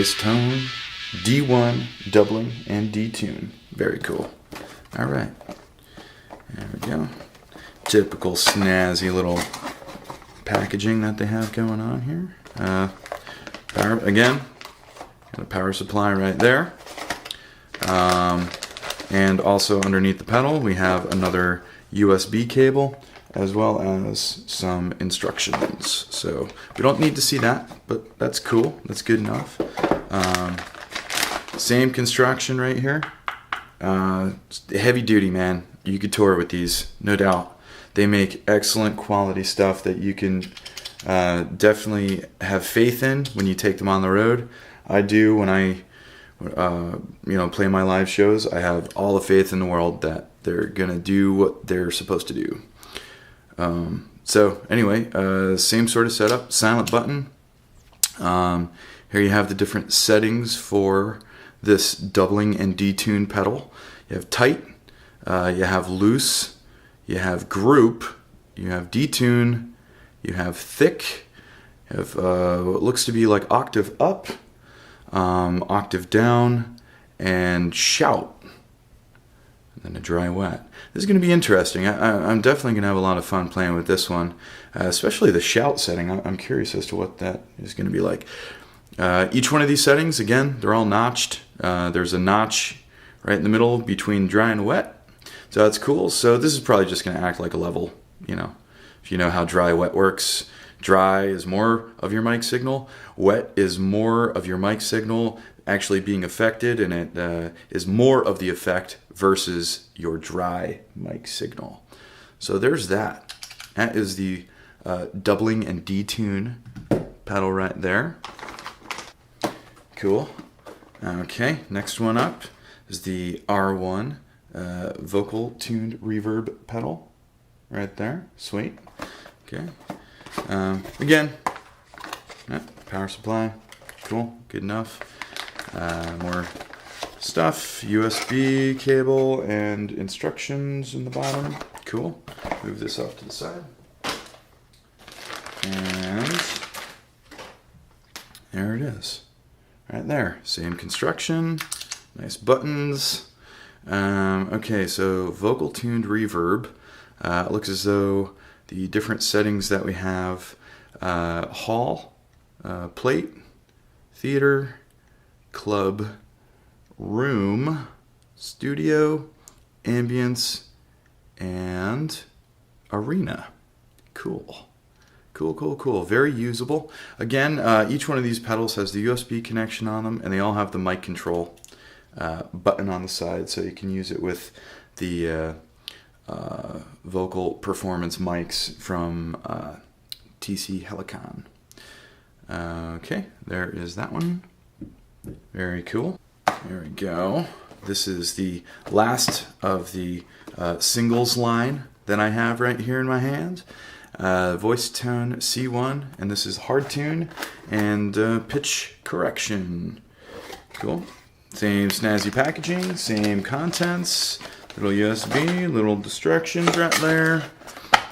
voice tone, D1, doubling, and detune. Very cool. All right. There we go. Typical snazzy little packaging that they have going on here. Power, again, got a power supply right there. And also underneath the pedal, we have another USB cable, as well as some instructions. So we don't need to see that, but that's cool. That's good enough. Same construction right here. Heavy duty, man. You could tour with these, no doubt. They make excellent quality stuff that you can definitely have faith in when you take them on the road. I do when I play my live shows. I have all the faith in the world that they're gonna do what they're supposed to do. So anyway, same sort of setup, silent button. Here you have the different settings for this doubling and detune pedal. You have tight, you have loose, you have group, you have detune, you have thick, you have what looks to be like octave up, octave down, and shout. And then a dry wet. This is going to be interesting. I'm definitely going to have a lot of fun playing with this one, especially the shout setting. I'm curious as to what that is going to be like. Each one of these settings, again, they're all notched. There's a notch right in the middle between dry and wet. So that's cool. So this is probably just going to act like a level, if you know how dry wet works. Dry is more of your mic signal. Wet is more of your mic signal actually being affected, and it is more of the effect versus your dry mic signal. So there's that. That is the doubling and detune pedal right there. Cool. Okay, next one up is the R1 vocal tuned reverb pedal right there. Sweet. Okay. Again, power supply. Cool. Good enough. More stuff, USB cable and instructions in the bottom. Cool. Move this off to the side. And there it is. Right there. Same construction. Nice buttons. Okay, so vocal tuned reverb. It looks as though the different settings that we have, hall, plate, theater, club, room, studio, ambience, and arena. Cool. Cool. Very usable. Again, each one of these pedals has the USB connection on them, and they all have the mic control button on the side, so you can use it with the vocal performance mics from TC Helicon. Okay, there is that one. Very cool. There we go. This is the last of the singles line that I have right here in my hand. Voicetone C1, and this is hard tune and pitch correction. Cool. Same snazzy packaging, same contents, little USB, little distractions right there.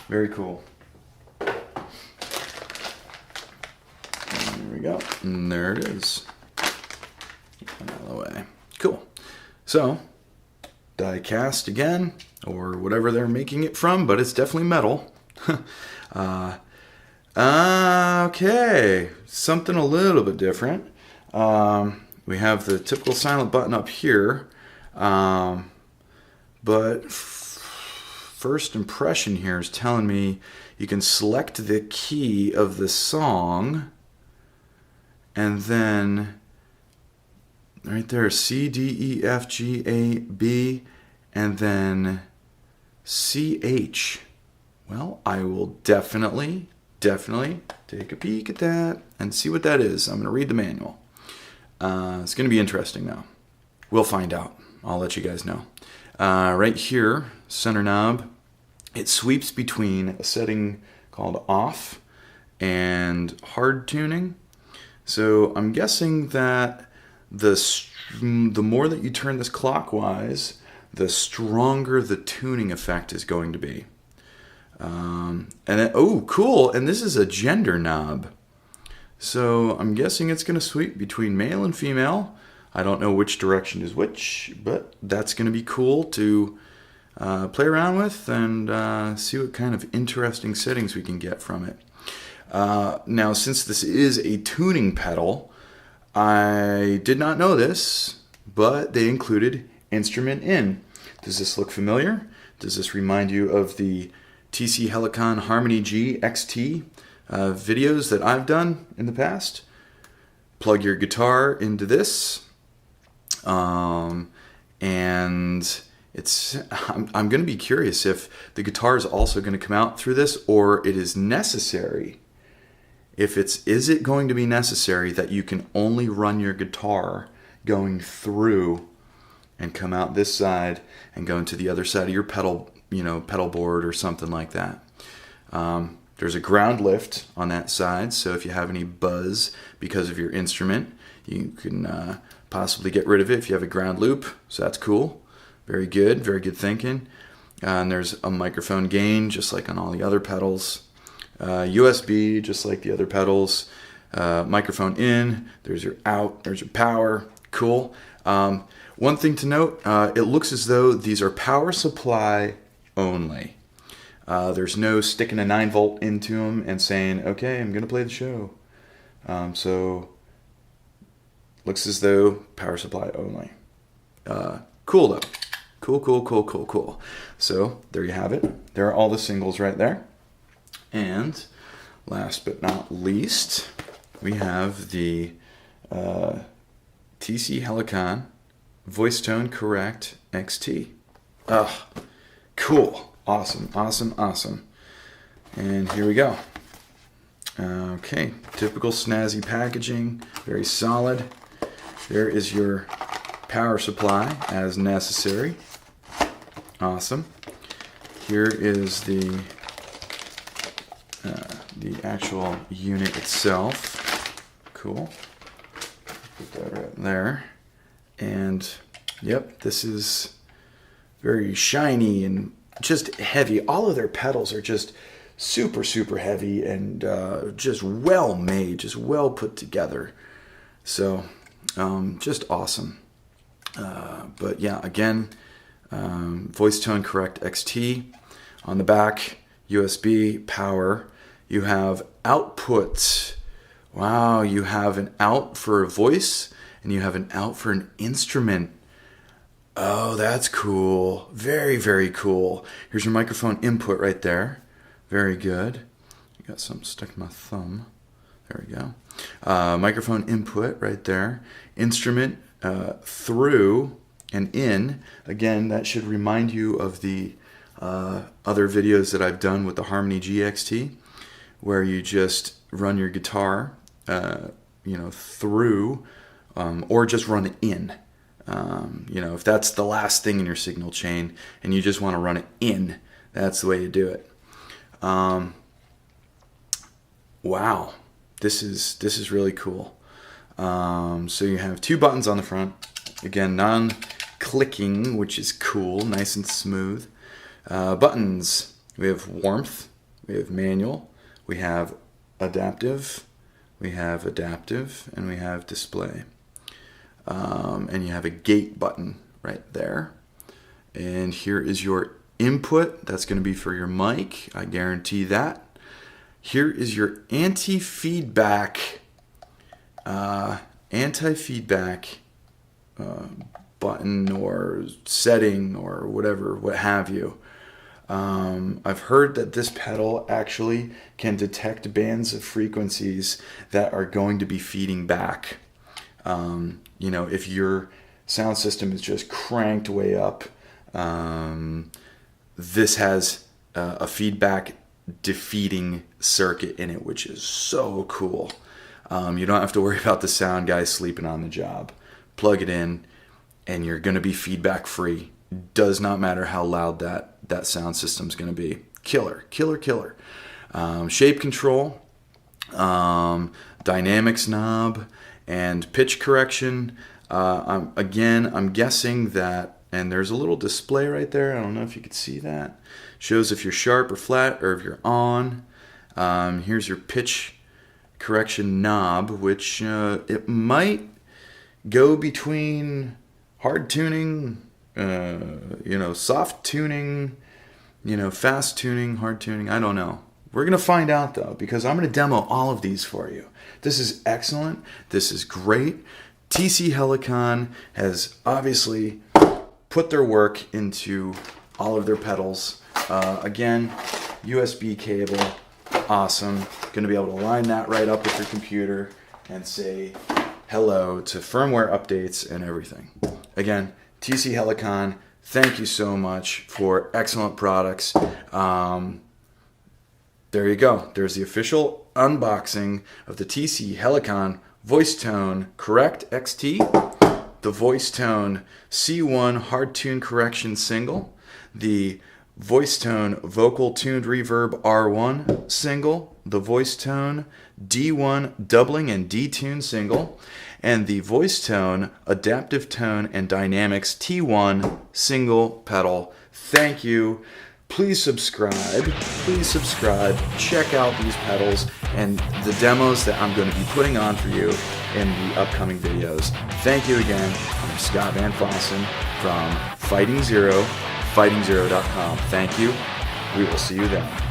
Very cool. There we go. And there it is. Out of the way. Cool. So, die cast again, or whatever they're making it from, but it's definitely metal. Okay, something a little bit different. We have the typical silent button up here, but first impression here is telling me you can select the key of the song, and then right there, C, D, E, F, G, A, B, and then C, H. Well, I will definitely take a peek at that and see what that is. I'm going to read the manual. It's going to be interesting now. We'll find out. I'll let you guys know. Right here, center knob, it sweeps between a setting called off and hard tuning. So I'm guessing that the more that you turn this clockwise, the stronger the tuning effect is going to be. And then, oh, cool. And this is a gender knob. So I'm guessing it's going to sweep between male and female. I don't know which direction is which, but that's going to be cool to play around with and see what kind of interesting settings we can get from it. Now, since this is a tuning pedal, I did not know this, but they included instrument in. Does this look familiar? Does this remind you of the TC Helicon Harmony G XT videos that I've done in the past? Plug your guitar into this, and I'm going to be curious if the guitar is also going to come out through this, or it is necessary. Is it going to be necessary that you can only run your guitar going through and come out this side and go into the other side of your pedal board or something like that? There's a ground lift on that side, so if you have any buzz because of your instrument, you can possibly get rid of it if you have a ground loop. So that's cool. Very good thinking. And there's a microphone gain, just like on all the other pedals. USB, just like the other pedals. Microphone in. There's your out. There's your power. Cool. One thing to note, it looks as though these are power supply only. There's no sticking a 9-volt into them and saying, okay, I'm going to play the show. So, looks as though power supply only. Cool though. Cool. So, there you have it. There are all the singles right there. And, last but not least, we have the TC Helicon Voicetone Correct XT. Cool. Awesome. And here we go. Okay, typical snazzy packaging, very solid. There is your power supply as necessary. Awesome. Here is the actual unit itself. Cool. Put that right there. And yep, this is very shiny and just heavy. All of their pedals are just super heavy and just well made, just well put together. So just awesome. But yeah, again, Voicetone Correct XT. On the back, USB power. You have outputs. Wow, you have an out for a voice and you have an out for an instrument. Oh, that's cool. Very cool. Here's your microphone input right there. Very good. I got something stuck in my thumb. There we go. Microphone input right there. Instrument through and in. Again, that should remind you of the other videos that I've done with the Harmony GXT, where you just run your guitar, through, or just run it in. If that's the last thing in your signal chain and you just want to run it in, that's the way to do it. Wow, this is really cool. So you have 2 buttons on the front. Again, non-clicking, which is cool, nice and smooth. Buttons. We have warmth. We have manual. We have adaptive. We have adaptive, and we have display. And you have a gate button right there. And here is your input. That's going to be for your mic. I guarantee that. Here is your anti-feedback button or setting or whatever, what have you. I've heard that this pedal actually can detect bands of frequencies that are going to be feeding back. If your sound system is just cranked way up, this has a feedback defeating circuit in it, which is so cool. You don't have to worry about the sound guy sleeping on the job. Plug it in and you're going to be feedback free. Does not matter how loud that sound system's going to be. Killer. Shape control, dynamics knob, and pitch correction. I'm guessing that, and there's a little display right there. I don't know if you could see that. Shows if you're sharp or flat or if you're on. Here's your pitch correction knob, which it might go between hard tuning, soft tuning, fast tuning, hard tuning. I don't know. We're going to find out, though, because I'm going to demo all of these for you. This is excellent. This is great. TC Helicon has obviously put their work into all of their pedals. Again, USB cable, awesome. Going to be able to line that right up with your computer and say hello to firmware updates and everything. Again, TC Helicon, thank you so much for excellent products. There you go. There's the official unboxing of the TC Helicon Voicetone Correct XT, the Voicetone C1 Hard Tune Correction Single, the Voicetone Vocal Tuned Reverb R1 Single, the Voicetone D1 Doubling and Detune Single, and the Voicetone Adaptive Tone and Dynamics T1 Single Pedal. Thank you. Please subscribe, check out these pedals and the demos that I'm going to be putting on for you in the upcoming videos. Thank you again. I'm Scott Van Fossen from Fighting Zero, fightingzero.com. Thank you. We will see you then.